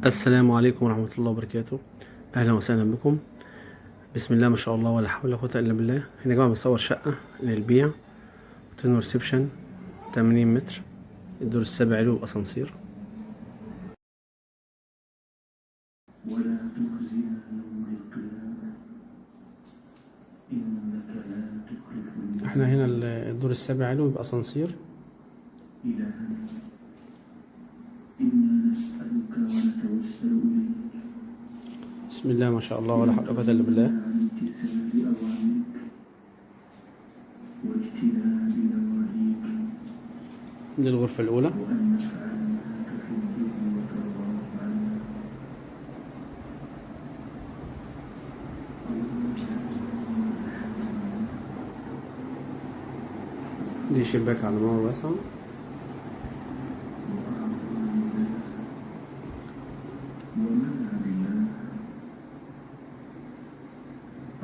السلام عليكم ورحمة الله وبركاته. أهلا وسهلا بكم. بسم الله ما شاء الله ولا حول ولا قوة إلا بالله. هنا يا جماعة بنصور شقة للبيع، تنو ريسبشن 80 متر، الدور السابع له أسانسير. ولا تخزنا يوم القيامة إنك لا تخلف احنا هنا الدور السابع له بأسانسير. إلهنا إنا نسألك ونتوسل إليك بسم الله ما شاء الله ولا حول ولا قوة إلا بالله. عن امتثال أوامرك واجتناب نواهيك دي الغرفة الأولى. وأن نفعل ما تحبه وترضاه عنا. دي شباك على نار واسعة. ومنع بالله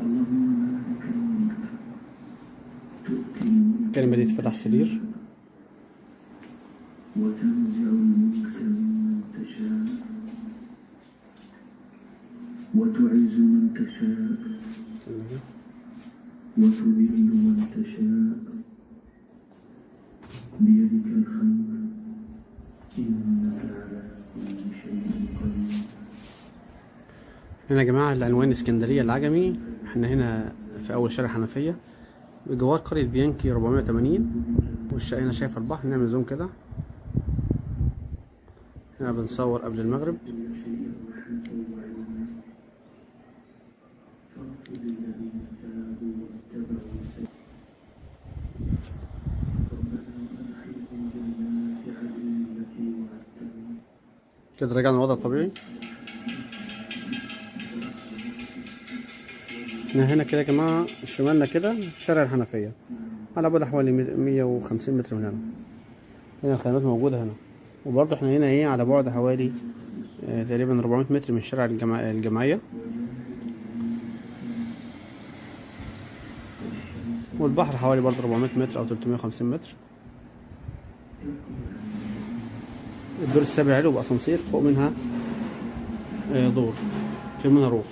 اللهم مالك الملك تؤتي الملك الكلمة دي تفتح سرير. وتنزع الملك ممن تشاء وتعز من تشاء وتذل من تشاء بيدك الخير إنك على كل شيء قدير. هنا يا جماعة العنوان اسكندرية العجمي. احنا هنا في أول شارع حنفية بجوار قرية بيانكي 480. والشقة هنا شايف البحر. نعمل زوم كده. هنا بنصور قبل المغرب. كده رجعنا الوضع الطبيعي. احنا هنا كده يا جماعة شمالنا كده شارع الحنفية على بعد حوالي 150 متر من هنا. هنا الخدمات موجودة هنا. وبرضه احنا هنا ايه على بعد حوالي تقريبا 400 متر من شارع الجمعية. والبحر حوالي برضه 400 متر او 350 متر. الدور السابع له بأسانسير، فوق منها دور في منها روف.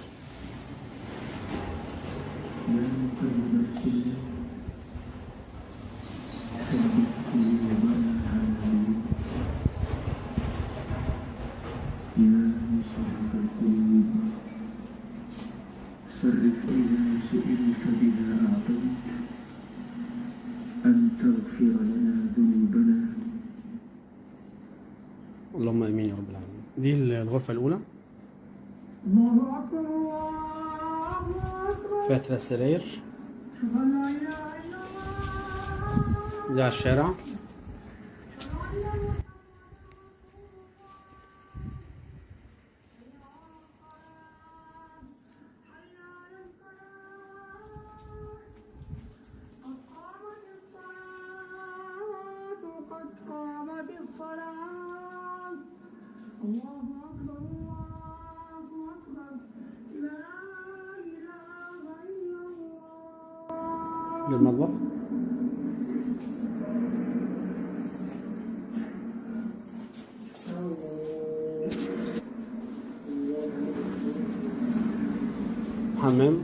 يا مصرف القلوب صرف إذا سئلت بما أعطيت أن تغفر لنا ذنوبنا. اللهم امين يا رب العالمين. دي الغرفة الأولى فيها 3 سراير. دي على الشارع. الله أكبر الله أكبر لا إله إلا الله. دي المطبخ. حمام.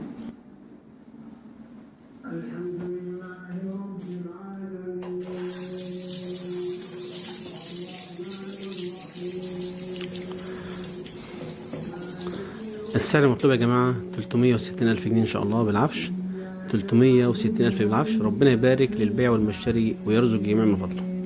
الحمد لله رب العالمين. السعر المطلوب يا جماعة 360 ألف جنيه إن شاء الله بالعفش. 360 ألف بالعفش. ربنا يبارك للبيع والمشتري ويرزق جميع من فضله.